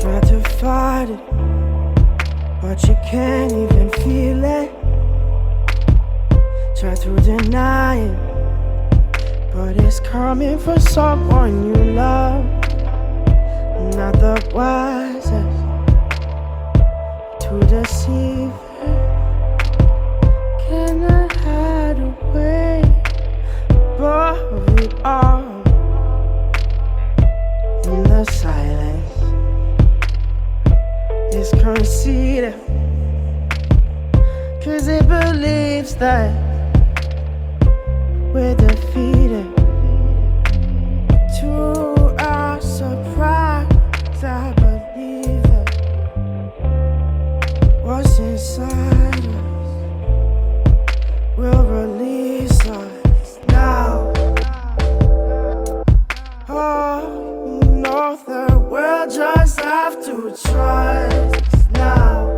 Try to fight it, but you can't even feel it. Try to deny it, but it's coming from someone you love. Not the wisest to deceive it. Can I hide away above it all? In the silence is conceited, 'cause it believes that we're defeated. To our surprise, I believe it. What's inside us will release us now. Oh, you know the world just have to trust now.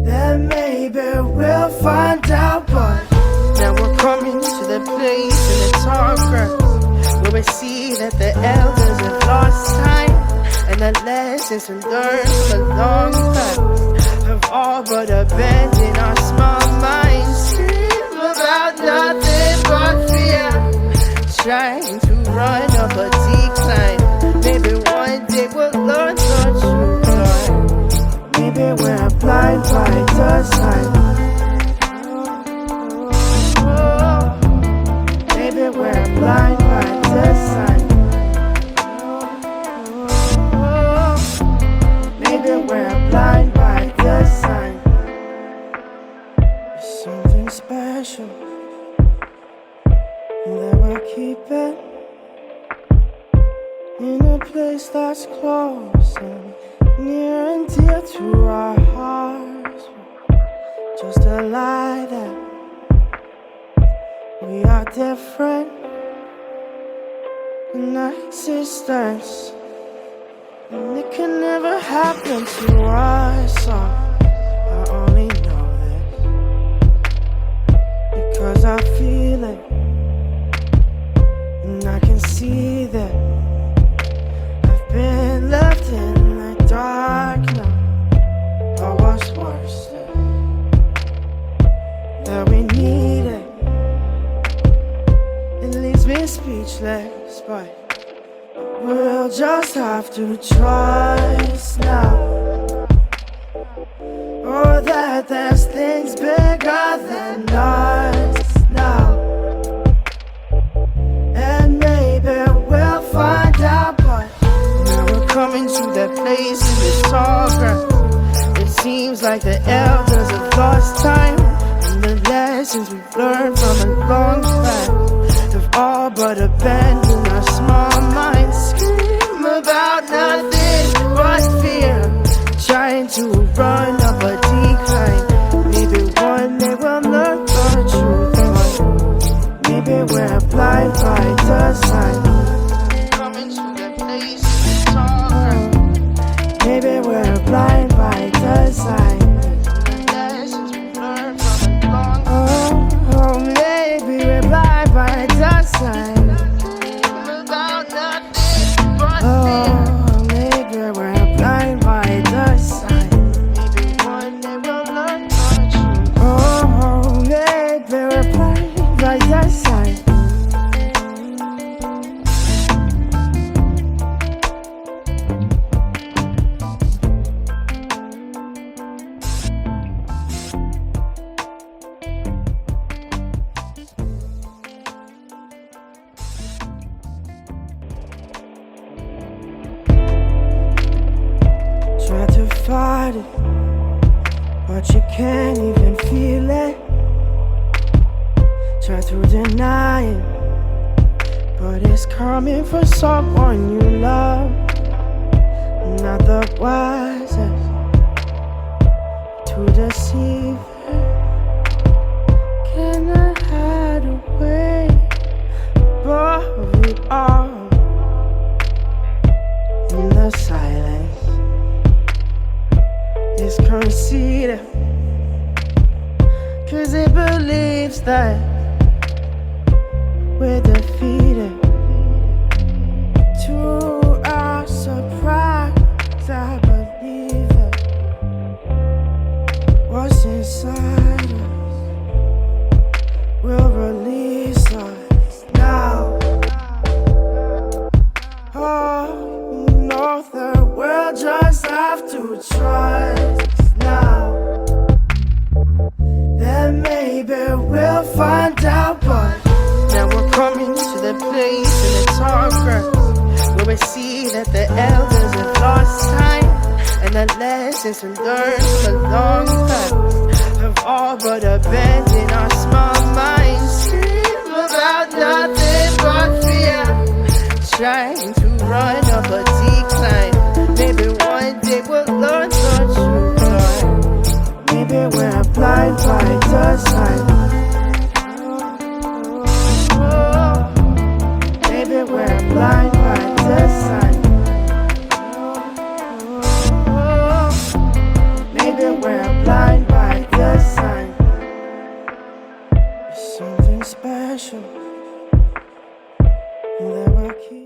Then maybe we'll find out, but now we're coming to the place in the tall grass where we see that the elders have lost time, and the lessons we learned from a long past have all but abandoned our small minds. Scream about nothing but fear, trying to run up a decline. Maybe one day we'll learn the truth, Lord. Maybe we're blind by design. Maybe we're blind by design. Maybe we're blind by design. There's something special that we're keeping in a place that's close and near and dear to our hearts. Just a lie that we are different in existence, and it can never happen to us. I only know this because I feel it, and I can see that I've been left in the dark now. Or what's worse, that we need it. It leaves me speechless, but we'll just have to trust now. Oh, that there's things bigger than us now. And maybe we'll find out, but now we're coming to that place in the tall grass. It seems like the elders have lost time, and the lessons we've learned from a long past have all but abandoned our small minds. Scream about nothing but fear, trying to run up a decline. Maybe one day we'll learn the truth, but maybe we're blind by design. Coming to the place in the dark. Maybe we're blind by design. Lessons we learned from a long time. Oh, maybe we're blind by design. About nothing but fear. Oh, maybe we're blind by design. Maybe one day we'll learn the truth. Oh, maybe we're blind by design. Try to fight it, but you can't even feel it. Try to deny it, but it's coming from someone you love. Not the wisest to deceive it. Can I hide away above it all? In the silence is conceited, 'cause it believes that we're defeated. To our surprise, that the elders have lost time, and the lessons we learned from a long time have all but abandoned our small minds. Dream about nothing but fear, trying to run up a decline. Maybe one day we'll learn the truth, Lord. Maybe we're blind by design. Oh, maybe we're blind by design. Oh, maybe we're blind by design. It's something special that will keep